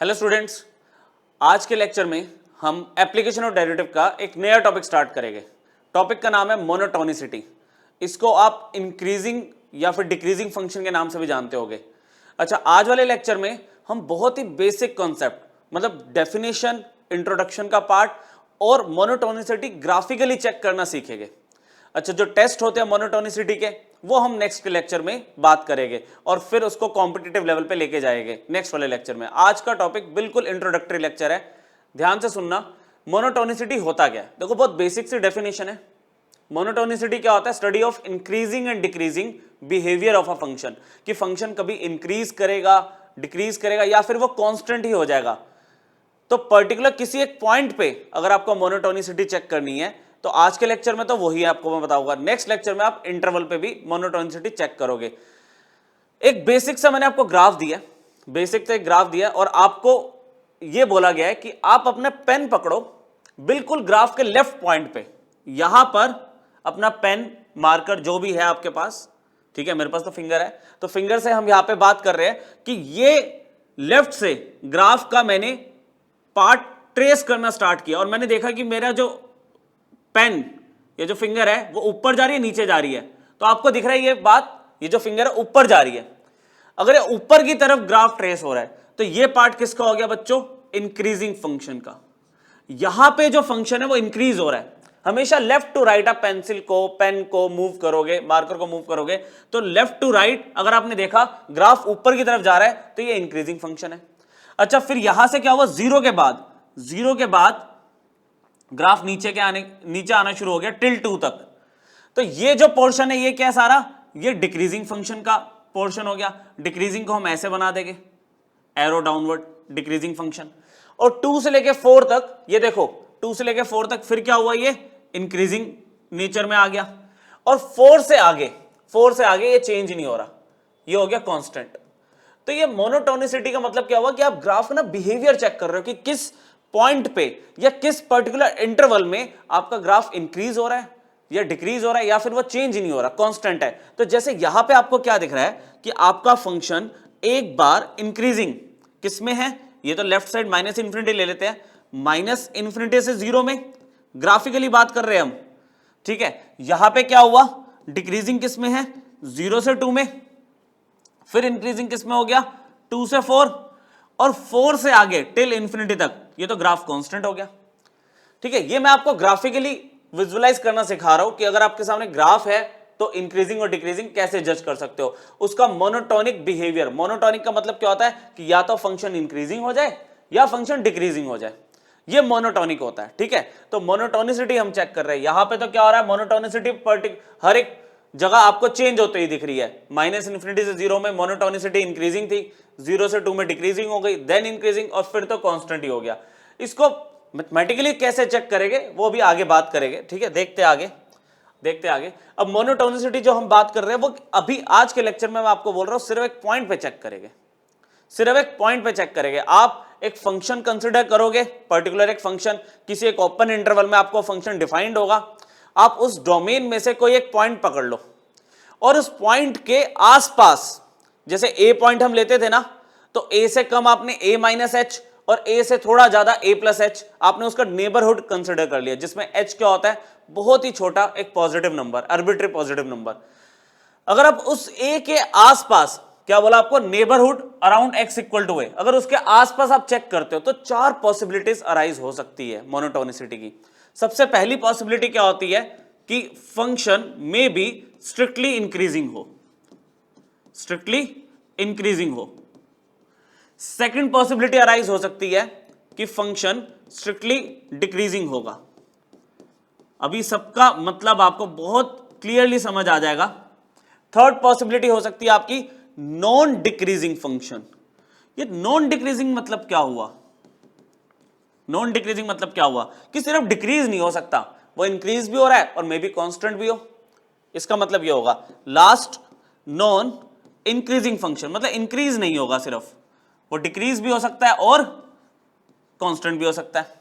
Hello students, आज के lecture में हम एप्लीकेशन ऑफ डेरिवेटिव का एक नया टॉपिक स्टार्ट करेंगे। टॉपिक का नाम है मोनोटोनिसिटी। इसको आप इंक्रीजिंग या फिर डिक्रीजिंग फंक्शन के नाम से भी जानते होंगे। अच्छा, आज वाले लेक्चर में हम बहुत ही बेसिक कॉन्सेप्ट मतलब डेफिनेशन, इंट्रोडक्शन का पार्ट और मोनोटोनिसिटी ग्राफिकली चेक करना सीखेंगे। अच्छा, जो टेस्ट होते हैं मोनोटोनिसिटी के वो हम नेक्स्ट के लेक्चर में बात करेंगे और फिर उसको कॉम्पिटिटिव लेवल पे लेके जाएंगे नेक्स्ट वाले लेक्चर में। आज का टॉपिक बिल्कुल इंट्रोडक्टरी लेक्चर है, ध्यान से सुनना। मोनोटोनिसिटी होता क्या है? देखो, बहुत बेसिक सी डेफिनेशन है। मोनोटोनिसिटी क्या होता है? Study of increasing and decreasing behaviour of a function, कि फंक्शन कभी इंक्रीज करेगा, डिक्रीज करेगा या फिर वो कांस्टेंट ही हो जाएगा। तो पर्टिकुलर किसी एक पॉइंट पे अगर आपको मोनोटोनिसिटी चेक करनी है तो आज के लेक्चर में तो वही आपको मैं बताऊंगा। नेक्स्ट लेक्चर में आप इंटरवल पे भी मोनोटोनिसिटी चेक करोगे। एक बेसिक सा मैंने आपको ग्राफ दिया, बेसिक से एक ग्राफ दिया और आपको यह बोला गया है कि आप अपना पेन पकड़ो, बिल्कुल ग्राफ के लेफ्ट पॉइंट पे यहां पर अपना पेन मार्कर जो भी है आपके पास, ठीक है, मेरे पास तो फिंगर है, तो फिंगर से हम यहां पे बात कर रहे हैं कि ये लेफ्ट से ग्राफ का मैंने पार्ट ट्रेस करना स्टार्ट किया और मैंने देखा कि मेरा जो पेन, ये जो फिंगर है वो ऊपर जा रही है, नीचे जा रही है। तो आपको दिख रहा है ये बात, ये जो फिंगर है ऊपर जा रही है। अगर ये ऊपर की तरफ ग्राफ ट्रेस हो रहा है तो ये पार्ट किसका हो गया बच्चों? इंक्रीजिंग फंक्शन का। यहां पे जो फंक्शन है वो इंक्रीज हो रहा है। हमेशा लेफ्ट टू राइट आप पेंसिल को, पेन को मूव करोगे, मार्कर को मूव करोगे तो लेफ्ट टू राइट अगर आपने देखा ग्राफ ऊपर की तरफ जा रहा है तो ये इंक्रीजिंग फंक्शन है। अच्छा, फिर यहां से क्या हुआ? जीरो के बाद ग्राफ नीचे आना शुरू हो गया टिल 2 तक। तो ये जो पोर्शन है ये क्या है? सारा ये डिक्रीजिंग फंक्शन का पोर्शन हो गया। डिक्रीजिंग को हम ऐसे बना देंगे, एरो डाउनवर्ड, डिक्रीजिंग फंक्शन। और 2 से लेके 4 तक, ये देखो 2 से लेके 4 तक फिर क्या हुआ? ये इंक्रीजिंग नेचर में आ गया। और 4 से आगे ये चेंज नहीं हो रहा, ये हो गया कांस्टेंट। तो ये मोनोटोनिसिटी का मतलब क्या हुआ कि आप ग्राफ का ना बिहेवियर चेक कर रहे हो कि किस पॉइंट पे या किस पर्टिकुलर इंटरवल में आपका ग्राफ इंक्रीज हो रहा है या डिक्रीज हो रहा है या फिर वो चेंज ही नहीं हो रहा, कांस्टेंट है। तो जैसे यहां पे आपको क्या दिख रहा है कि आपका फंक्शन एक बार इंक्रीजिंग किसमें है? ये तो लेफ्ट साइड माइनस इंफिनिटी ले लेते हैं, माइनस इंफिनिटी से 0 में ग्राफिकली बात कर रहे हैं हम, ठीक है। यहां पे क्या हुआ? डिक्रीजिंग किसमें है? 0 से 2 में। फिर इंक्रीजिंग किसमें हो गया? 2 से 4 और 4 से आगे टिल इंफिनिटी तक ये तो ग्राफ कांस्टेंट हो गया, ठीक है। ये मैं आपको ग्राफिकली विजुअलाइज करना सिखा रहा हूं कि अगर आपके सामने ग्राफ है तो इंक्रीजिंग और डिक्रीजिंग कैसे जज कर सकते हो, उसका मोनोटोनिक बिहेवियर। मोनोटोनिक का मतलब क्या होता है कि या तो फंक्शन इंक्रीजिंग हो जाए या फंक्शन डिक्रीजिंग हो जाए, ये मोनोटोनिक होता है, ठीक है। तो मोनोटोनिसिटी हम चेक कर रहे हैं। यहां पे तो क्या हो रहा है? मोनोटोनिसिटी हर एक जगह आपको चेंज होते ही दिख रही है। माइनस इंफिनिटी से 0 में मोनोटोनिसिटी इंक्रीजिंग थी, 0 से 2 में डिक्रीजिंग हो गई, देन इंक्रीजिंग और फिर तो कांस्टेंट ही हो गया। इसको मैथमेटिकली कैसे चेक करेंगे वो भी आगे बात करेंगे, ठीक है। देखते आगे। अब मोनोटोनिसिटी जो हम बात कर रहे हैं वो अभी आज के लेक्चर में मैं आपको बोल रहा हूं सिर्फ एक पॉइंट पे चेक करेंगे, सिर्फ एक पॉइंट पे चेक करेंगे। आप एक फंक्शन कंसिडर करोगे, पर्टिकुलर एक फंक्शन, किसी एक ओपन इंटरवल में आपको फंक्शन डिफाइंड होगा। आप उस डोमेन में से कोई एक पॉइंट पकड़ लो और उस पॉइंट के आसपास, जैसे ए पॉइंट हम लेते थे ना, तो ए से कम आपने ए माइनस एच और ए से थोड़ा ज्यादा ए प्लस एच, आपने उसका नेबरहुड कंसिडर कर लिया, जिसमें एच क्या होता है? बहुत ही छोटा एक positive number, arbitrary positive number. अगर आप उस ए के आसपास, क्या बोला आपको? Neighbourhood around x equal to a, अगर उसके आसपास आप चेक करते हो तो 4 पॉसिबिलिटीज अराइज हो सकती है मोनोटोनिसिटी की। सबसे पहली पॉसिबिलिटी क्या होती है कि फंक्शन में बी स्ट्रिक्टली इंक्रीजिंग हो। सेकंड पॉसिबिलिटी अराइज हो सकती है कि फंक्शन स्ट्रिक्टली डिक्रीजिंग होगा। अभी सबका मतलब आपको बहुत क्लियरली समझ आ जाएगा। थर्ड पॉसिबिलिटी हो सकती है आपकी नॉन डिक्रीजिंग फंक्शन। ये नॉन डिक्रीजिंग मतलब क्या हुआ? नॉन डिक्रीजिंग मतलब क्या हुआ कि सिर्फ डिक्रीज नहीं हो सकता, वो इंक्रीज भी हो रहा है और मे बी कांस्टेंट भी हो। इसका मतलब ये होगा लास्ट नॉन इंक्रीजिंग फंक्शन, मतलब इंक्रीज नहीं होगा सिर्फ, वो डिक्रीज भी हो सकता है और कांस्टेंट भी हो सकता है,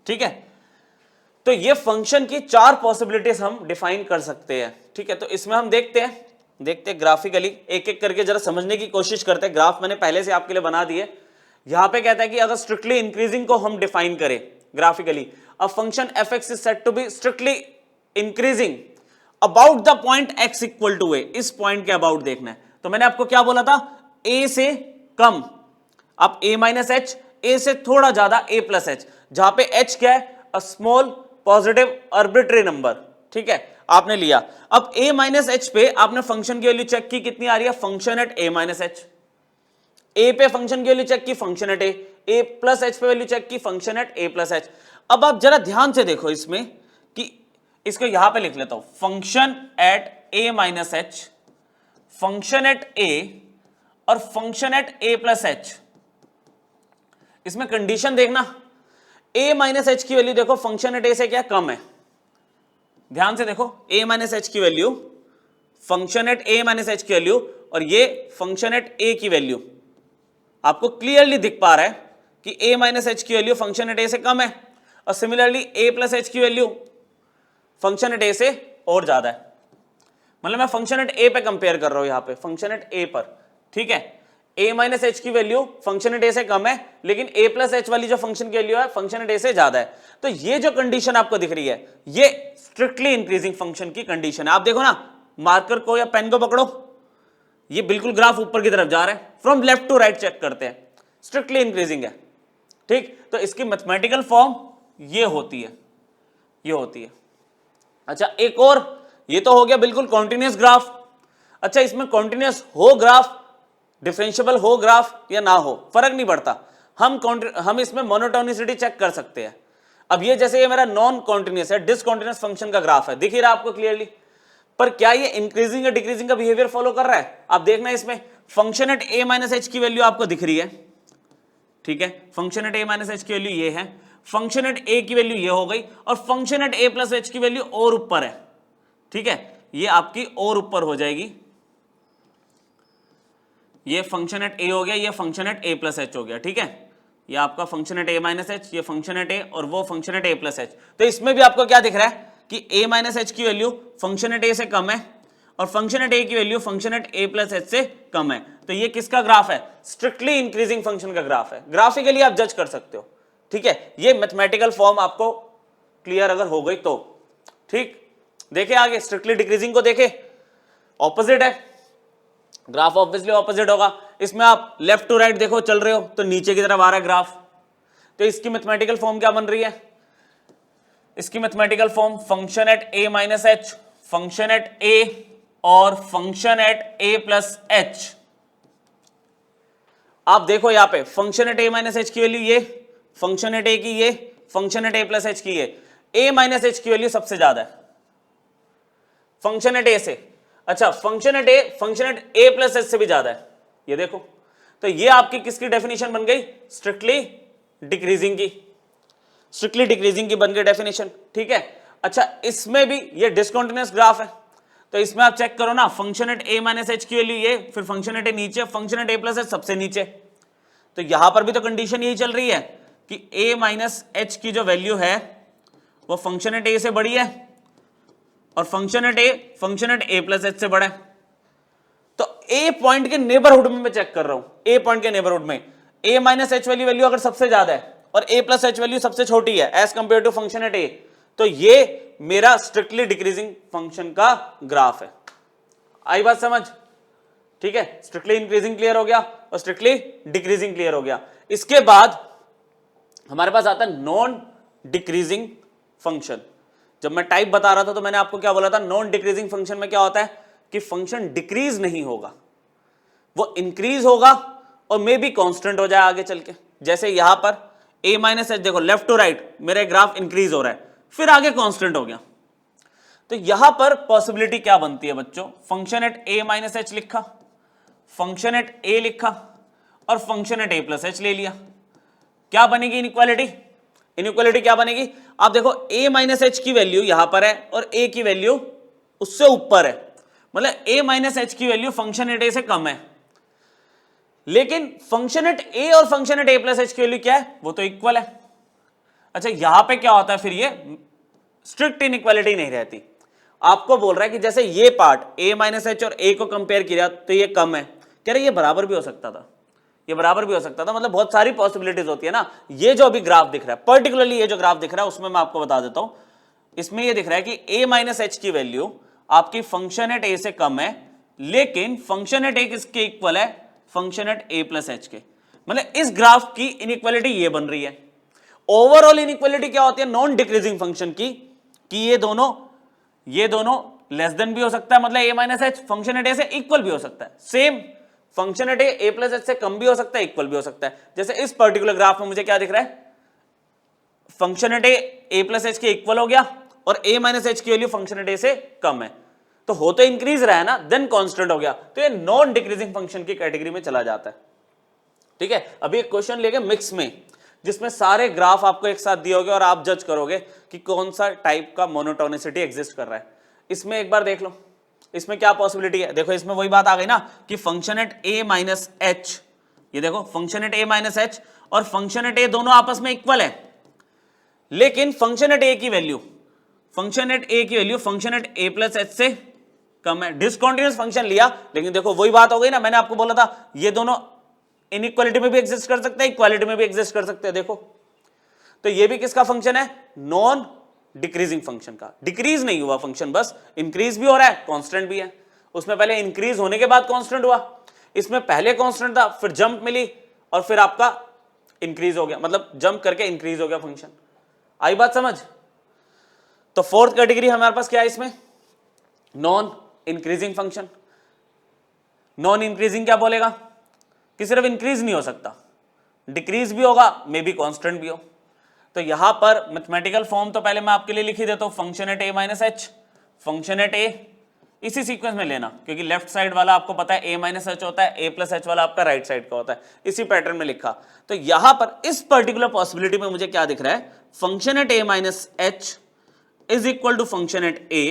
ठीक है। तो ये फंक्शन की 4 पॉसिबिलिटीज हम डिफाइन कर सकते हैं, ठीक है। तो इसमें हम देखते हैं ग्राफिकली, एक एक करके जरा समझने की कोशिश करते हैं। ग्राफ मैंने पहले से आपके लिए बना दिए, यहां पे कहता है कि अगर स्ट्रिक्टली इंक्रीजिंग को हम डिफाइन करें graphically, a function f x is said to be strictly increasing about the point x equal to a, इस पॉइंट के अबाउट देखना है। तो मैंने आपको क्या बोला था, ए से कम, आप a माइनस एच, ए से थोड़ा ज्यादा a प्लस एच, जहां पे h क्या है, a small positive arbitrary number, ठीक है, आपने लिया। अब a माइनस एच पे आपने फंक्शन की वैल्यू चेक की, कितनी आ रही है, function at a minus h. A पे फंक्शन की वैल्यू चेक की, function at a plus h पे वैल्यू चेक की, function at a plus h. अब आप जरा ध्यान से देखो इसमें कि इसको यहां पे लिख लेता हूं, function at a minus h, function at a और function at a plus h. इसमें कंडीशन देखना, a माइनस एच की वैल्यू देखो फंक्शन एट ए से क्या कम है, ध्यान से देखो, a माइनस एच की value, function at a minus H की वैल्यू और ये फंक्शन एट a की वैल्यू आपको क्लियरली दिख पा रहा है कि a माइनस एच की वैल्यू फंक्शन एट a से कम है, और सिमिलरली a प्लस एच की वैल्यू फंक्शन एट a से और ज्यादा है। मतलब मैं फंक्शन एट a पे कंपेयर कर रहा हूं, यहां पे फंक्शन एट a पर, ठीक है, a माइनस एच की वैल्यू फंक्शन एट a से कम है, लेकिन a प्लस एच वाली जो फंक्शन की वैल्यू है फंक्शन एट a से ज्यादा है। तो ये जो कंडीशन आपको दिख रही है, ये स्ट्रिक्टली इंक्रीजिंग फंक्शन की कंडीशन है। आप देखो ना, मार्कर को या पेन को पकड़ो, ये बिल्कुल ग्राफ ऊपर की तरफ जा रहा है, from left to right check करते हैं, स्ट्रिक्टली इंक्रीजिंग है, ठीक। तो इसकी मैथमेटिकल फॉर्म ये होती है, ये होती है। अच्छा एक और, ये तो हो गया बिल्कुल कॉन्टिन्यूस ग्राफ। अच्छा इसमें कॉन्टिन्यूस हो ग्राफ, डिफरेंशिएबल हो ग्राफ या ना हो, फर्क नहीं पड़ता, हम इसमें मोनोटोनिसिटी चेक कर सकते हैं। अब ये जैसे ये मेरा नॉन कॉन्टिन्यूस है, डिसकॉन्टिन्यूस फंक्शन का ग्राफ है, दिख ही रहा आपको क्लियरली, पर क्या ये इंक्रीजिंग या डिक्रीजिंग का बिहेवियर फॉलो कर रहा है, आप देखना इसमें function at a minus H की वैल्यू आपको दिख रही है, ठीक है, function at a minus H की वैल्यू ये है, फंक्शन एट a की वैल्यू ये हो गई, और function at a plus H की वैल्यू और ऊपर है, ठीक है, ये आपकी और ऊपर हो जाएगी, ये फंक्शन एट a हो गया, ये function at a plus H हो गया, ठीक है, ये आपका function at a minus H, ये फंक्शन एट a और वो function at a plus H. तो इसमें भी आपको क्या दिख रहा है कि a माइनस एच की वैल्यू फंक्शन एट a से कम है, और फंक्शन एट a की value function at a plus h से कम है। तो ये किसका ग्राफ है, स्ट्रिक्टली इंक्रीजिंग फंक्शन का ग्राफ है, ग्राफिकली आप जज कर सकते हो, ठीक है। ये मैथमेटिकल फॉर्म आपको क्लियर अगर हो गई तो, ठीक। देखे आगे, स्ट्रिक्टली डिक्रीजिंग को देखे, ऑपोजिट है ग्राफ, ऑब्वियसली ऑपोजिट होगा। इसमें आप लेफ्ट टू राइट देखो चल रहे हो तो नीचे की तरफ आ रहा है ग्राफ, तो इसकी मैथमेटिकल फॉर्म क्या बन रही है, इसकी mathematical form function at a minus h, function at a और function at a plus H. आप देखो यहां पे function at a minus H की वैल्यू ये, फंक्शन एट a की ये, function at a plus H की ये, a माइनस एच की वैल्यू सबसे ज्यादा है फंक्शन एट a से। अच्छा function at a plus h से भी ज्यादा है, ये देखो। तो ये आपकी किसकी डेफिनेशन बन गई, स्ट्रिक्टली डिक्रीजिंग की, स्ट्रिक्टली डिक्रीजिंग की बन गई डेफिनेशन, ठीक है। अच्छा इसमें भी ये डिसकंटिन्यूअस ग्राफ है, तो इसमें आप चेक करो ना, function at a minus H की वैल्यू ये, फिर फंक्शन एट a नीचे, function at a plus H सबसे नीचे। तो यहां पर भी तो कंडीशन यही चल रही है कि a माइनस एच की जो वैल्यू है वो फंक्शन एट a से बड़ी है, और function at a plus h से बड़ा है। तो a पॉइंट के नेबरहुड में मैं चेक कर रहा हूं, a पॉइंट के नेबरहुड में a माइनस एच वाली वैल्यू अगर सबसे ज्यादा है और a प्लस एच वैल्यू सबसे छोटी है as compared to function at a, तो ये मेरा स्ट्रिक्टली डिक्रीजिंग फंक्शन का ग्राफ है। आई बात समझ, ठीक है। स्ट्रिक्टली इंक्रीजिंग क्लियर हो गया और स्ट्रिक्टली डिक्रीजिंग क्लियर हो गया। इसके बाद हमारे पास आता है नॉन डिक्रीजिंग फंक्शन। जब मैं टाइप बता रहा था तो मैंने आपको क्या बोला था, नॉन डिक्रीजिंग फंक्शन में क्या होता है कि फंक्शन डिक्रीज नहीं होगा, वो इंक्रीज होगा और मे बी कांस्टेंट हो जाए आगे चल के। जैसे यहां पर a माइनस एच, देखो लेफ्ट टू राइट मेरा ग्राफ इंक्रीज हो रहा है, फिर आगे कांस्टेंट हो गया। तो यहां पर पॉसिबिलिटी क्या बनती है बच्चों, function at a minus H लिखा, फंक्शन एट a लिखा और function at a plus H ले लिया, क्या बनेगी इनइक्वालिटी, इनइक्वालिटी क्या बनेगी, आप देखो a माइनस एच की वैल्यू यहां पर है और a की वैल्यू उससे ऊपर है, मतलब a माइनस एच की वैल्यू फंक्शन एट a से कम है, लेकिन फंक्शन एट a और function at a plus H की वैल्यू क्या है, वो तो इक्वल है। अच्छा यहां पे क्या होता है, फिर ये स्ट्रिक्ट इनइक्वालिटी नहीं रहती, आपको बोल रहा है कि जैसे ये पार्ट a माइनस एच और a को कंपेयर किया तो ये कम है, कह रहे ये बराबर भी हो सकता था, ये बराबर भी हो सकता था, मतलब बहुत सारी पॉसिबिलिटीज होती है ना। ये जो अभी ग्राफ दिख रहा है, पर्टिकुलरली ये जो ग्राफ दिख रहा है उसमें मैं आपको बता देता हूं, इसमें ये दिख रहा है कि a माइनस एच की वैल्यू आपकी फंक्शन एट a से कम है, लेकिन फंक्शन एट a किसके इक्वल है, function at a plus H के। मतलब इस ग्राफ की इनइक्वालिटी ये बन रही है। ओवरऑल इनइक्वालिटी क्या होती है नॉन डिक्रीजिंग फंक्शन की, कि ये दोनों लेस देन भी हो सकता है, मतलब a minus h function at a से इक्वल भी हो सकता है, same function at a plus h से कम भी हो सकता है, इक्वल भी हो सकता है। जैसे इस पर्टिकुलर ग्राफ में मुझे क्या दिख रहा है, function at a plus H के इक्वल हो गया और a माइनस एच की वैल्यू फंक्शन एट a से कम है, तो हो तो इंक्रीज रहा है ना, देन कांस्टेंट हो गया, तो ये नॉन डिक्रीजिंग फंक्शन की कैटेगरी में चला जाता है। ठीक है, अभी एक क्वेश्चन लेंगे मिक्स में, जिसमें सारे ग्राफ आपको एक साथ दिए होंगे और आप जज करोगे कि कौन सा टाइप का मोनोटोनिसिटी एग्जिस्ट कर रहा है। इसमें एक बार देख लो, इसमें क्या पॉसिबिलिटी है। देखो इसमें वही बात आ गई ना कि function at a minus H, ये देखो function at a minus H और फंक्शन एट a दोनों आपस में इक्वल है, लेकिन फंक्शन एट a की value function at a plus h से कम है। डिसकंटीन्यूअस फंक्शन लिया, लेकिन देखो वही बात हो गई ना, मैंने आपको बोला था ये दोनों इनइक्वालिटी में भी एग्जिस्ट कर सकते हैं, इक्वालिटी में भी एग्जिस्ट कर सकते हैं। देखो तो ये भी किसका फंक्शन है, नॉन डिक्रीजिंग फंक्शन का। डिक्रीज नहीं हुआ फंक्शन, बस इंक्रीज भी हो रहा है, कांस्टेंट भी है। उसमें पहले इंक्रीज होने के बाद कांस्टेंट हुआ, इसमें पहले कांस्टेंट था, फिर जंप मिली और फिर आपका इंक्रीज हो गया, मतलब जंप करके इंक्रीज हो गया फंक्शन। आई बात समझ। तो फोर्थ कैटेगरी हमारे पास क्या है इसमें, non increasing function. Non increasing क्या बोलेगा कि सिर्फ इंक्रीज नहीं हो सकता, डिक्रीज भी होगा, मे बी कांस्टेंट भी हो। तो यहां पर मैथमेटिकल फॉर्म तो पहले मैं आपके लिए लिख ही देता हूं, function at a minus h, function at a, इसी सीक्वेंस में लेना, क्योंकि लेफ्ट साइड वाला आपको पता है a माइनस एच होता है, a प्लस एच वाला आपका राइट साइड का होता है, इसी पैटर्न में लिखा। तो यहां पर इस पर्टिकुलर पॉसिबिलिटी में मुझे क्या दिख रहा है, function at a minus H is equal to function at a।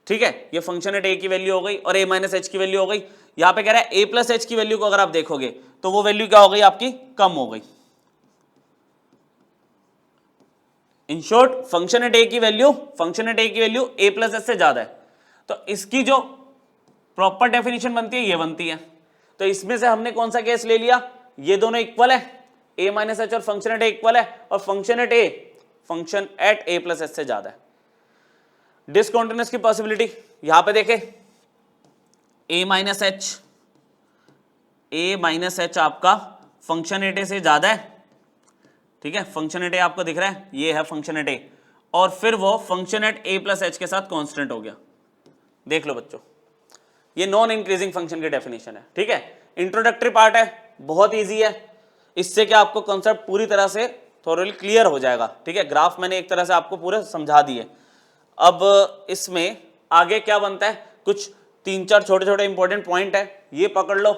ठीक है, ये फंक्शन एट a की वैल्यू हो गई और a माइनस एच की वैल्यू हो गई। यहां पे कह रहा है a प्लस एच की वैल्यू को अगर आप देखोगे तो वो वैल्यू क्या हो गई आपकी, कम हो गई। In short function at a की वैल्यू a प्लस एच से ज्यादा है। तो इसकी जो प्रॉपर डेफिनेशन बनती है ये बनती है। तो इसमें से हमने कौन सा केस ले लिया, ये दोनों इक्वल है, a माइनस एच और फंक्शन एट a इक्वल है, और function at a plus h से ज्यादा है। डिसकंटीन्यूअस की पॉसिबिलिटी यहां पे देखें, a माइनस एच आपका फंक्शन एट a से ज्यादा है। ठीक है, फंक्शन एट a आपको दिख रहा है, ये है फंक्शन एट a, और फिर वो function at a plus H के साथ कांस्टेंट हो गया। देख लो बच्चों, ये नॉन इंक्रीजिंग फंक्शन की डेफिनेशन है। ठीक है, इंट्रोडक्टरी पार्ट है, बहुत इजी है, इससे क्या आपको कॉन्सेप्ट पूरी तरह से थोड़ा क्लियर हो जाएगा। ठीक है, ग्राफ मैंने एक तरह से आपको पूरे समझा दिए। अब इसमें आगे क्या बनता है, कुछ 3-4 छोटे छोटे इंपॉर्टेंट पॉइंट है, ये पकड़ लो,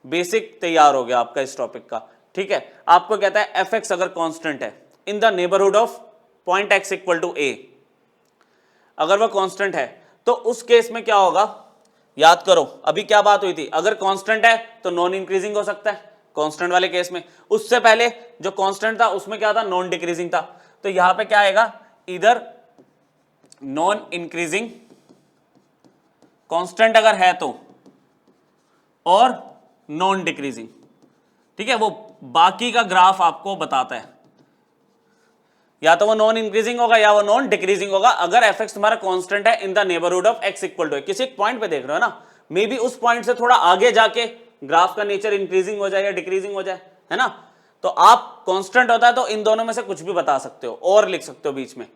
बेसिक तैयार हो गया आपका इस टॉपिक का। ठीक है, आपको कहता है एफ एक्स अगर कांस्टेंट है in the neighbourhood of point x equal to a, अगर वह कांस्टेंट है तो उस केस में क्या होगा, याद करो अभी क्या बात हुई थी, अगर कांस्टेंट है तो नॉन इंक्रीजिंग हो सकता है कांस्टेंट वाले केस में। उससे पहले जो कांस्टेंट था उसमें क्या था, नॉन डिक्रीजिंग था। तो यहां पे क्या आएगा, इधर नॉन इंक्रीजिंग कांस्टेंट अगर है तो, और नॉन डिक्रीजिंग। ठीक है, वो बाकी का ग्राफ आपको बताता है, या तो वो नॉन इंक्रीजिंग होगा या वो नॉन डिक्रीजिंग होगा, अगर एफ एक्स तुम्हारा कांस्टेंट है in the neighbourhood of X equal to. किसी पॉइंट पे देख रहे हो ना, मे बी उस पॉइंट से थोड़ा आगे जाके ग्राफ का नेचर इंक्रीजिंग हो जाए या डिक्रीजिंग हो जाए, है ना। तो आप कांस्टेंट होता है तो इन दोनों में से कुछ भी बता सकते हो और लिख सकते हो बीच में।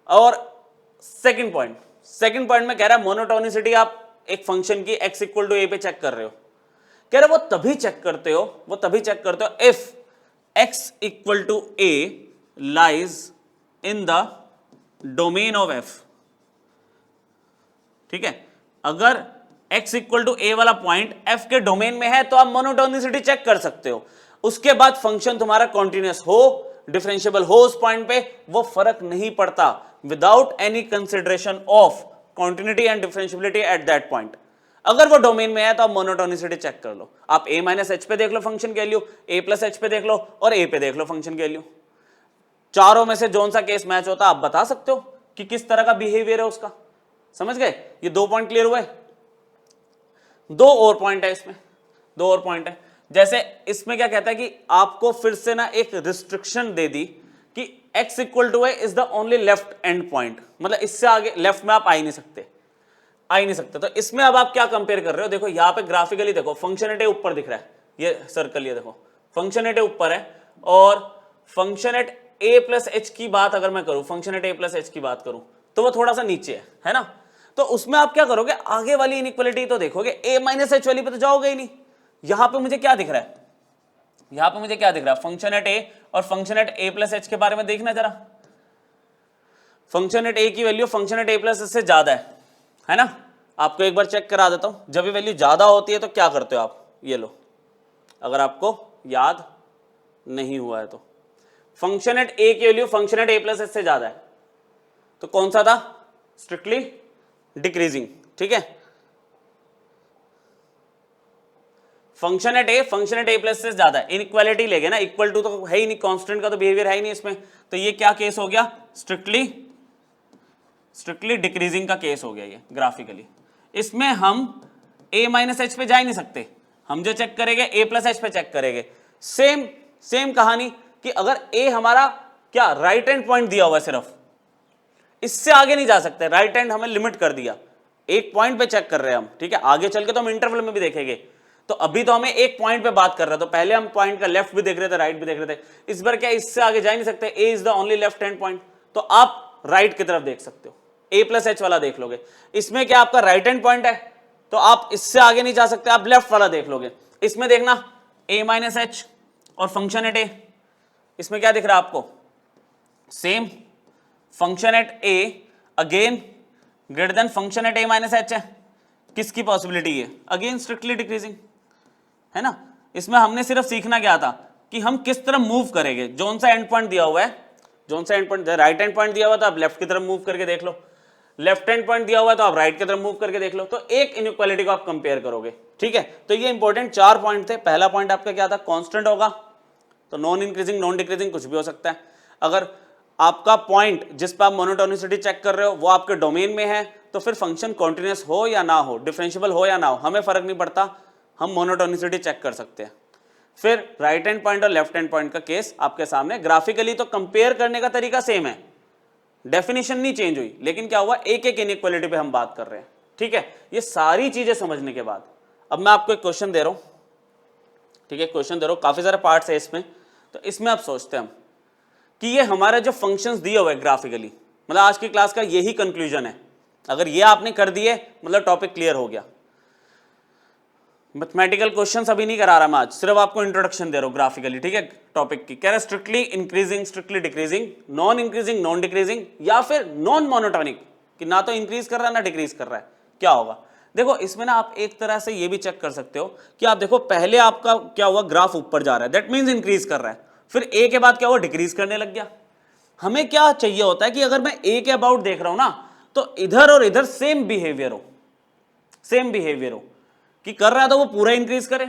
और सेकंड पॉइंट में कह रहा है मोनोटोनिसिटी आप एक फंक्शन की एक्स इक्वल टू ए पे चेक कर रहे हो, कह रहे वो तभी चेक करते हो if X equal to A lies in the domain of F. ठीक है, अगर x इक्वल टू ए वाला पॉइंट f के डोमेन में है तो आप मोनोटोनिसिटी चेक कर सकते हो। उसके बाद फंक्शन तुम्हारा कॉन्टिन्यूअस हो, डिफरेंशिएबल हो उस पॉइंट पे, वो फर्क नहीं पड़ता, without any consideration of continuity and differentiability at that point. अगर वो डोमेन में है तो आप मोनोटोनिसिटी चेक कर लो। आप a माइनस एच पे देख लो फंक्शन की वैल्यू, a प्लस एच पे देख लो, और a पे देख लो फंक्शन की वैल्यू। चारों में से जोन सा केस मैच होता आप बता सकते हो कि किस तरह का बिहेवियर है उसका। समझ गए, ये 2 पॉइंट क्लियर हुए। 2 और पॉइंट है इसमें, 2 और पॉइंट है। जैसे इसमें क्या कहता है कि आपको फिर से ना एक रिस्ट्रिक्शन दे दी कि x equal two is the only left and point, मतलब इससे आगे लेफ्ट में आप आ ही नहीं सकते, आ ही नहीं सकते। तो इसमें अब आप क्या कंपेयर कर रहे हो, देखो यहां पे ग्राफिकली देखो फंक्शन एट ए ऊपर दिख रहा है, ये सर्कल, ये देखो फंक्शन एट ए ऊपर है, और function at a plus H की बात अगर मैं करूं, function at a plus H की बात करूं तो वो थोड़ा सा नीचे है ना। तो उसमें आप क्या करोगे, आगे वाली इनइक्वालिटी तो देखोगे, ए माइनस एच वाली पे तो जाओगे ही नहीं। यहां पे मुझे क्या दिख रहा है, यहां पे मुझे क्या दिख रहा है, फंक्शन एट ए और function at a plus H के बारे में देखना जरा। फंक्शन एट ए की value function at a plus h से ज्यादा है ना। आपको एक बार चेक करा देता हूं, जब ये वैल्यू ज्यादा होती है तो क्या करते हो आप, ये लो, अगर आपको याद नहीं हुआ है तो फंक्शन एट ए की value function at a plus h से ज्यादा है, तो कौन सा था, स्ट्रिक्टली डिक्रीजिंग, ठीक है। फंक्शन एट ए प्लस से ज्यादा है, इनइक्वालिटी लेंगे ना, इक्वल टू तो है ही नहीं, कांस्टेंट का तो बिहेवियर है ही नहीं इसमें, तो ये क्या केस हो गया, स्ट्रिक्टली डिक्रीजिंग का केस हो गया ये ग्राफिकली। इसमें हम a माइनस एच पे जा ही नहीं सकते, हम जो चेक करेंगे a प्लस एच पे चेक करेंगे। सेम कहानी कि अगर a हमारा क्या राइट हैंड पॉइंट दिया हुआ है, सिर्फ इससे आगे नहीं जा सकते, राइट हैंड हमें लिमिट कर दिया, एक पॉइंट पे चेक कर रहे हैं हम, ठीक है। आगे चल के तो हम इंटरवल में भी देखेंगे, तो अभी तो हमें एक पॉइंट पे बात कर रहे हैं, तो पहले हम पॉइंट का लेफ्ट भी देख रहे थे, राइट भी देख रहे थे, इस बार क्या इससे आगे जा ही नहीं सकते, a is the only left hand point, तो आप राइट की तरफ देख सकते हो, a प्लस एच वाला देख लोगे। इसमें क्या आपका राइट हैंड पॉइंट है, तो आप इससे आगे नहीं जा सकते, आप लेफ्ट वाला देख लोगे। इसमें देखना a माइनस एच और फंक्शन एट a, इसमें क्या दिख रहा है आपको, same function at a again greater than function at a minus H है, किसकी पॉसिबिलिटी है, अगेन स्ट्रिक्टली डिक्रीजिंग, है ना। इसमें हमने सिर्फ सीखना क्या था कि हम किस तरह मूव करेंगे, जोन सा एंड पॉइंट दिया हुआ है, जोन सा and point, right hand point दिया हुआ तो आप लेफ्ट की तरफ मूव करके देख लो, लेफ्ट हैंड पॉइंट दिया हुआ है तो आप राइट की तरफ मूव करके देख लो, तो एक इनइक्वालिटी को आप कंपेयर करोगे, ठीक है। तो ये इंपॉर्टेंट 4 पॉइंट थे। पहला पॉइंट आपका क्या था, कांस्टेंट होगा, तो नॉन इंक्रीजिंग नॉन डिक्रीजिंग कुछ भी हो सकता है। अगर आपका पॉइंट जिस पर आप मोनोटोनिसिटी चेक कर रहे हो वो आपके डोमेन में है, तो फिर फंक्शन कॉन्टिन्यूस हो या ना हो, डिफरेंशिएबल हो या ना हो, हमें फर्क नहीं पड़ता, हम मोनोटोनिसिटी चेक कर सकते हैं। फिर राइट हैंड पॉइंट और लेफ्ट हैंड पॉइंट का केस आपके सामने, ग्राफिकली तो कंपेयर करने का तरीका सेम है, डेफिनेशन नहीं चेंज हुई, लेकिन क्या हुआ, एक एक इनइक्वालिटी पे हम बात कर रहे हैं, ठीक है। ये सारी चीजें समझने के बाद अब मैं आपको एक क्वेश्चन दे रहा हूं, ठीक है, क्वेश्चन दे रहा हूं, काफी सारे पार्ट्स है इसमें, तो इसमें आप सोचते हैं हम कि ये हमारे जो फंक्शंस दिए हुए ग्राफिकली, मतलब आज की क्लास का यही कंक्लूजन है, अगर ये आपने कर दिए मतलब टॉपिक क्लियर हो गया। मैथमेटिकल क्वेश्चंस अभी नहीं करा रहा मैं आज, सिर्फ आपको इंट्रोडक्शन दे रहा हूं ग्राफिकली, ठीक है, टॉपिक की। कह रहा strictly increasing strictly decreasing, non increasing non decreasing, या फिर नॉन मोनोटोनिक कि ना तो इंक्रीज कर रहा है ना डिक्रीज कर रहा है, क्या होगा। देखो इसमें ना आप एक तरह से ये भी चेक कर सकते हो कि आप देखो पहले आपका क्या हुआ, ग्राफ ऊपर जा रहा है, दैट मीन्स इंक्रीज कर रहा है, फिर ए के बाद क्या हुआ, डिक्रीज करने लग गया। हमें क्या चाहिए होता है कि अगर मैं ए के अबाउट देख रहा हूं ना, तो इधर और इधर सेम बिहेवियर हो, सेम बिहेवियर हो, कि कर रहा है तो वो पूरा इंक्रीज करे,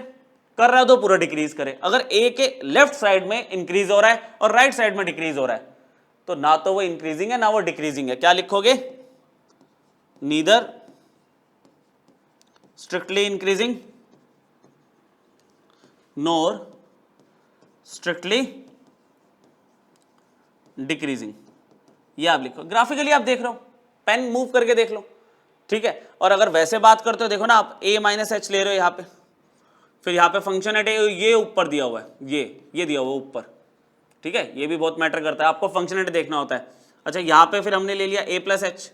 कर रहा है तो पूरा डिक्रीज करे। अगर ए के लेफ्ट साइड में इंक्रीज हो रहा है और राइट साइड में डिक्रीज हो रहा है, तो ना तो वो इंक्रीजिंग है ना वो डिक्रीजिंग है, क्या लिखोगे, नीदर स्ट्रिक्टली इंक्रीजिंग नोर स्ट्रिक्टली डिक्रीजिंग, ये आप लिखो। ग्राफिकली आप देख रहे हो, पेन मूव करके देख लो, ठीक है। और अगर वैसे बात करते हो, देखो ना आप a माइनस एच ले रहे हो यहाँ पे, फिर यहाँ पे फंक्शन एट ए ये ऊपर दिया हुआ है, ये दिया हुआ ऊपर, ठीक है, ये भी बहुत मैटर करता है, आपको फंक्शन एट देखना होता है। अच्छा यहाँ पे फिर हमने ले लिया a प्लस एच,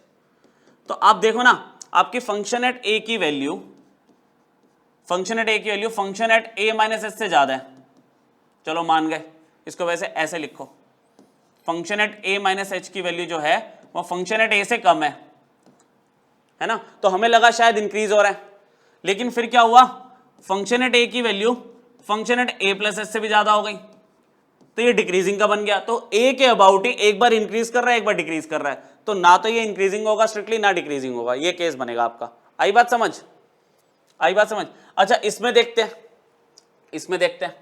तो आप देखो ना आपकी फंक्शन एट ए की वैल्यू, फंक्शन एट ए की value function at a minus H से ज्यादा है, चलो मान गए, इसको वैसे ऐसे लिखो, function at a minus H की वैल्यू जो है वो फंक्शन एट ए से कम है ना, तो हमें लगा शायद इंक्रीज हो रहा है, लेकिन फिर क्या हुआ, फंक्शन एट ए की value function at a plus h से भी ज्यादा हो गई, तो ये डिक्रीजिंग का बन गया। तो ए के अबाउट ही एक बार इंक्रीज कर रहा है एक बार डिक्रीज कर रहा है, तो ना तो ये इंक्रीजिंग होगा स्ट्रिक्टली ना डिक्रीजिंग होगा, ये केस बनेगा आपका। आई बात समझ, आई बात समझ। अच्छा इसमें देखते हैं, इसमें देखते हैं,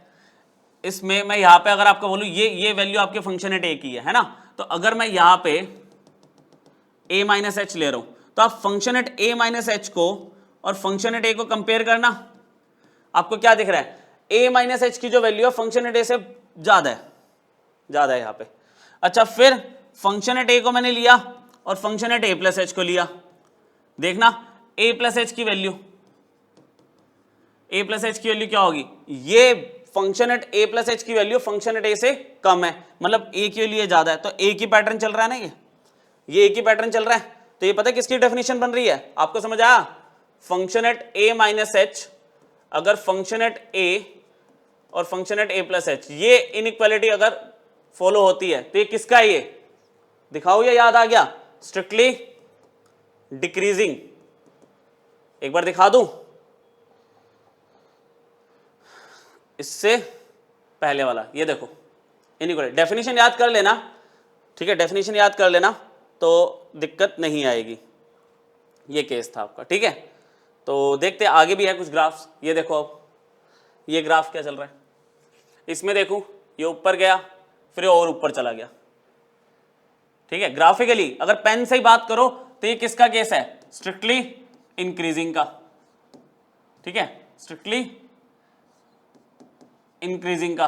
इसमें मैं यहां पे अगर आपको बोलूं ये वैल्यू आपके फंक्शन एट ए की है ना, तो अगर मैं यहां पे a माइनस एच ले रहा हूं, तो आप function at a minus H को और फंक्शन एट a को कंपेयर करना, आपको क्या दिख रहा है, a माइनस एच की जो वैल्यू है फंक्शन एट ए से ज्यादा है यहां पे। अच्छा, फिर फंक्शन एट ए को मैंने लिया और function at a plus H को लिया। देखना a प्लस एच की वैल्यू, a प्लस एच की वैल्यू क्या होगी, ये function at a plus H की वैल्यू फंक्शन एट a से कम है, मतलब a की वैल्यू ज्यादा है, तो a की पैटर्न चल रहा है ना, ये a की पैटर्न चल रहा है। तो ये पता है किसकी डेफिनेशन बन रही है, आपको समझ आया? Function at a minus H, अगर फंक्शन एट a और function at a plus H ये इनइक्वालिटी अगर फॉलो होती है तो ये किसका है, ये दिखाओ, ये याद आ गया, स्ट्रिक्टली डिक्रीजिंग। एक बार दिखा दूं, इससे पहले वाला ये देखो, इनइक्वालिटी, डेफिनेशन याद कर लेना, ठीक है, डेफिनेशन याद कर लेना तो दिक्कत नहीं आएगी। ये केस था आपका, ठीक है। तो देखते हैं आगे भी है कुछ ग्राफ्स। ये देखो, अब ये ग्राफ क्या चल रहा है, इसमें देखो ये ऊपर गया फिर और ऊपर चला गया, ठीक है। ग्राफिकली अगर पेन से ही बात करो तो ये किसका केस है, स्ट्रिक्टली इंक्रीजिंग का, ठीक है, स्ट्रिक्टली इंक्रीजिंग का।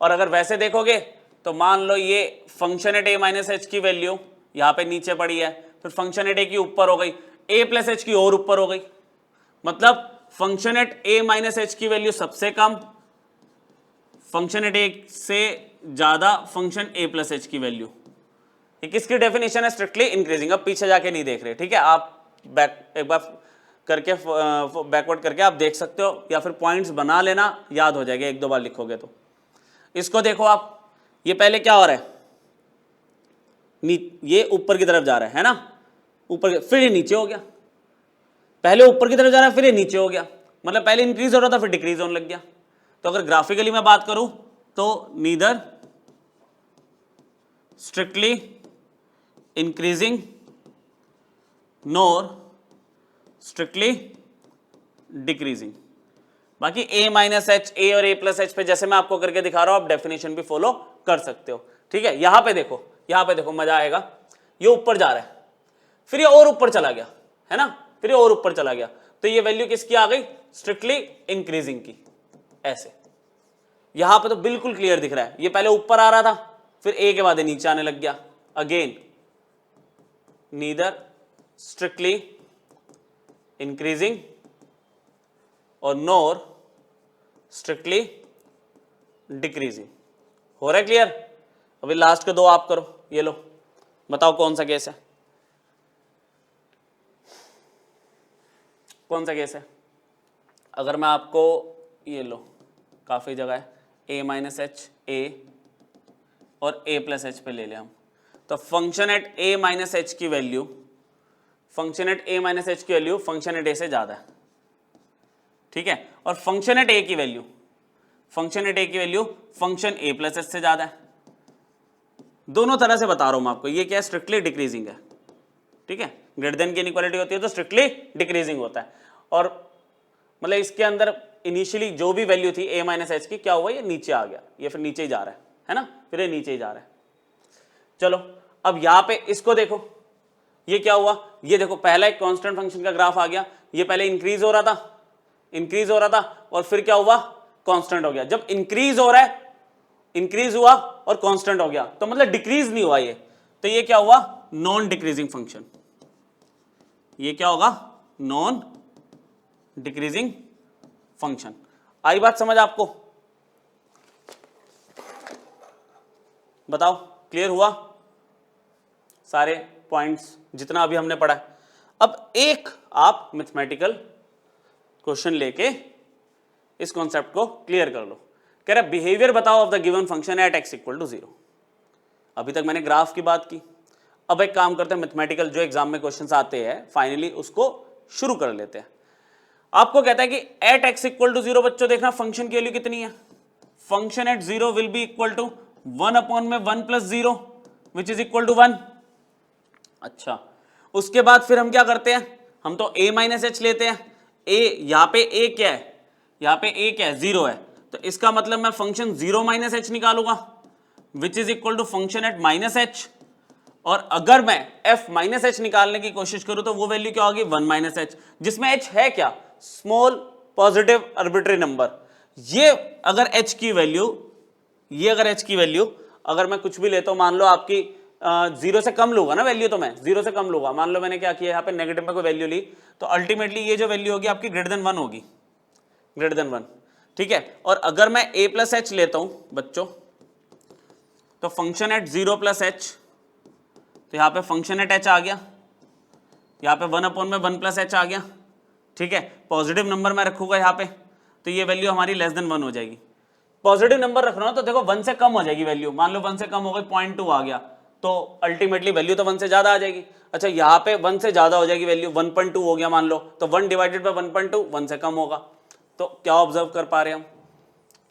और अगर वैसे देखोगे तो मान लो ये function at a minus H की वैल्यू यहां पे नीचे पड़ी है, फिर फंक्शन एट a की ऊपर हो गई, a प्लस एच की और ऊपर हो गई, मतलब function at a minus H की वैल्यू सबसे कम, फंक्शन एट a से ज्यादा फंक्शन a प्लस एच की वैल्यू। ये किसकी डेफिनेशन है, स्ट्रिक्टली इंक्रीजिंग। अब पीछे जाके नहीं देख रहे, ठीक है, आप एक बार करके बैकवर्ड करके आप देख सकते हो, या फिर पॉइंट्स बना लेना, याद हो जाएगा, एक दो बार लिखोगे तो। इसको देखो आप, ये पहले क्या हो रहा है, ये ऊपर की तरफ जा रहा है ना, ऊपर, फिर ये नीचे हो गया, पहले ऊपर की तरफ जा रहा है फिर ये नीचे हो गया, मतलब पहले इंक्रीज हो रहा था फिर डिक्रीज होने लग गया। तो अगर ग्राफिकली मैं बात करूं तो नीदर स्ट्रिक्टली इंक्रीजिंग नोर स्ट्रिक्टली डिक्रीजिंग। बाकी a माइनस एच, a और a प्लस एच पे जैसे मैं आपको करके दिखा रहा हूं, आप डेफिनेशन भी फॉलो कर सकते हो, ठीक है। यहां पे देखो मजा आएगा, ये ऊपर जा रहा है फिर ये और ऊपर चला गया, है ना, फिर ये और ऊपर चला गया, तो ये वैल्यू किसकी आ गई, स्ट्रिक्टली इंक्रीजिंग की। ऐसे यहां पे तो बिल्कुल क्लियर दिख रहा है, ये पहले ऊपर आ रहा था फिर a के बाद नीचे आने लग गया। अगेन नीदर स्ट्रिक्टली इंक्रीजिंग और नोर स्ट्रिक्टली डिक्रीजिंग। हो रहा है क्लियर? अभी लास्ट के दो आप करो, ये लो, बताओ कौन सा केस है, कौन सा केस है। अगर मैं आपको ये लो, काफी जगह है, a माइनस एच ए और a प्लस एच पे ले लें हम, तो function at a minus H की value, function at a minus H की वैल्यू फंक्शन एट a से ज्यादा है, ठीक है, और फंक्शन एट a की वैल्यू, फंक्शन एट a की value function a plus h से ज्यादा है। दोनों तरह से बता रहा हूं मैं आपको, ये क्या है, स्ट्रिक्टली डिक्रीजिंग है, ठीक है। ग्रेटर देन की इनइक्वालिटी होती है तो स्ट्रिक्टली डिक्रीजिंग होता है, और मतलब इसके अंदर इनिशियली जो भी वैल्यू थी a माइनस एच की, क्या हुआ, ये नीचे आ गया, ये फिर नीचे ही जा रहा है ना, फिर ये नीचे ही जा रहा है। चलो अब यहां पे इसको देखो, ये क्या हुआ, ये देखो पहला एक कांस्टेंट फंक्शन का ग्राफ आ गया, ये पहले इंक्रीज हो रहा था और फिर क्या हुआ, कांस्टेंट हो गया। जब इंक्रीज हो रहा है, इंक्रीज हुआ और कांस्टेंट हो गया, तो मतलब डिक्रीज नहीं हुआ ये, तो ये क्या हुआ, नॉन डिक्रीजिंग फंक्शन। ये क्या होगा, नॉन डिक्रीजिंग फंक्शन। आई बात समझ आपको? बताओ क्लियर हुआ सारे पॉइंट्स जितना अभी हमने पढ़ा है? अब एक आप मैथमेटिकल क्वेश्चन लेके इस कॉन्सेप्ट को क्लियर कर लो। कह रहा बिहेवियर बताओ of the given function at x equal to 0। अभी तक मैंने ग्राफ की बात की, अब एक काम करते हैं, मैथमेटिकल जो एग्जाम में क्वेश्चंस आते हैं फाइनली उसको शुरू कर लेते हैं। आपको कहता है कि एट x इक्वल टू 0, बच्चों देखना फंक्शन की वैल्यू कितनी है, function at 0 will be equal to 1 upon में 1 plus 0 which is equal to 1। अच्छा, उसके बाद फिर हम क्या करते हैं, हम तो a माइनस एच लेते हैं, a यहां पे a क्या है, यहां पे a क्या है, 0 है, तो इसका मतलब मैं फंक्शन 0 माइनस एच निकालूंगा which is equal to function at minus H, और अगर मैं f माइनस एच निकालने की कोशिश करूं तो वो वैल्यू क्या होगी, 1 माइनस एच, जिसमें h है क्या, स्मॉल पॉजिटिव आर्बिट्री नंबर, ये अगर h की वैल्यू, ये अगर h की वैल्यू अगर मैं कुछ भी लेता हूं, मान लो आपकी 0 से कम लूंगा ना वैल्यू, तो मैं 0 से कम लूंगा, मान लो मैंने क्या किया यहाँ पे नेगेटिव में कोई वैल्यू ली, तो अल्टीमेटली ये जो वैल्यू होगी आपकी ग्रेटर देन 1 होगी, ग्रेटर देन 1, ठीक है। और अगर मैं a प्लस एच लेता हूं बच्चों, तो फंक्शन एट 0 प्लस एच, तो यहाँ पे फंक्शन एट h आ गया, यहाँ पे 1 अपॉन में 1 प्लस एच आ गया, ठीक है। पॉजिटिव नंबर मैं रखूंगा यहाँ पे, तो ये वैल्यू हमारी लेस देन 1 हो जाएगी। पॉजिटिव नंबर रख रहा हूं तो देखो 1 से कम हो जाएगी वैल्यू, मान लो 1 से कम हो गई 0.2 आ गया, तो अल्टीमेटली वैल्यू तो 1 से ज्यादा आ जाएगी। अच्छा यहाँ पे 1 से ज्यादा हो जाएगी वैल्यू, 1.2 हो गया मान लो, तो 1 डिवाइडेड बाय 1.2 1 से कम होगा। तो क्या ऑब्जर्व कर पा रहे हैं हम,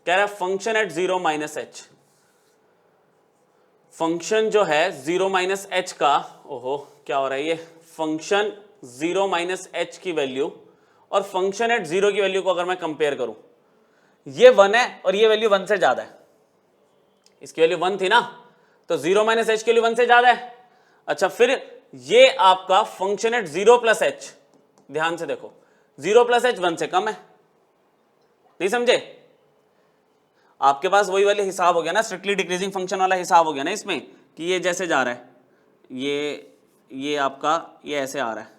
कह रहा है function at 0 minus h, function जो है 0 माइनस एच का, ओहो क्या हो रहा है ये, फंक्शन 0 माइनस एच की वैल्यू और फंक्शन एट 0 की वैल्यू को अगर मैं कंपेयर करूं, ये 1 है और ये वैल्यू 1 से ज्यादा है, इसकी वैल्यू 1 थी ना, तो 0 माइनस एच की वैल्यू 1 से ज्यादा है। अच्छा फिर ये आपका फंक्शन एट 0 प्लस एच, ध्यान से देखो 0 प्लस एच 1 से कम है, नहीं समझे, आपके पास वही वाले हिसाब हो गया ना, स्ट्रिक्टली डिक्रीजिंग फंक्शन वाला हिसाब हो गया ना इसमें, कि ये जैसे जा रहा है, ये आपका ये ऐसे आ रहा है,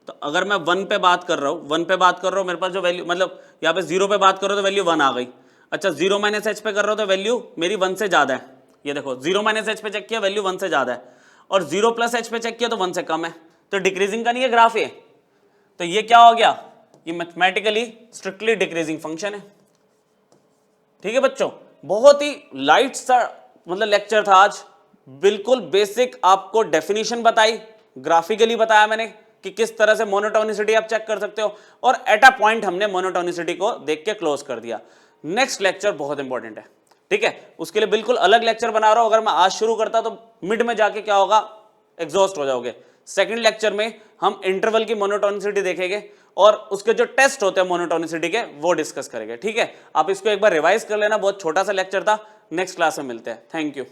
तो अगर मैं 1 पे बात कर रहा हूँ, 1 पे बात कर रहा हूँ, मेरे पास जो वैल्यू मतलब यहाँ पे 0 पे बात कर रहा हूँ तो वैल्यू 1 आ गई। अच्छा 0 माइनस एच पे कर रहा हूँ तो वैल्यू मेरी 1 से ज्यादा है, ये देखो 0 माइनस एच पे चेक किया वैल्यू 1 से ज्यादा है, और 0 प्लस एच पे चेक किया तो 1 से कम है, तो डिक्रीजिंग का नहीं है ग्राफ ये, तो ये क्या हो गया, ये मैथमेटिकली स्ट्रिक्टली डिक्रीजिंग फंक्शन है। ठीक है बच्चों, बहुत ही लाइट सा मतलब लेक्चर था आज, बिल्कुल बेसिक आपको डेफिनेशन बताई, ग्राफिकली बताया मैंने कि किस तरह से मोनोटोनिसिटी आप चेक कर सकते हो, और एट अ पॉइंट हमने मोनोटोनिसिटी को देख के क्लोज कर दिया। नेक्स्ट लेक्चर बहुत इंपॉर्टेंट है, ठीक है, उसके लिए बिल्कुल अलग लेक्चर बना रहा हूं, अगर मैं आज शुरू करता तो मिड में जाके क्या होगा, एग्जॉस्ट हो जाओगे। सेकंड लेक्चर में हम इंटरवल की मोनोटोनिसिटी देखेंगे और उसके जो टेस्ट होते हैं मोनोटोनिसिटी के वो डिस्कस करेंगे। ठीक है, आप इसको एक बार रिवाइज कर लेना, बहुत छोटा सा लेक्चर था, नेक्स्ट क्लास में मिलते हैं, थैंक यू।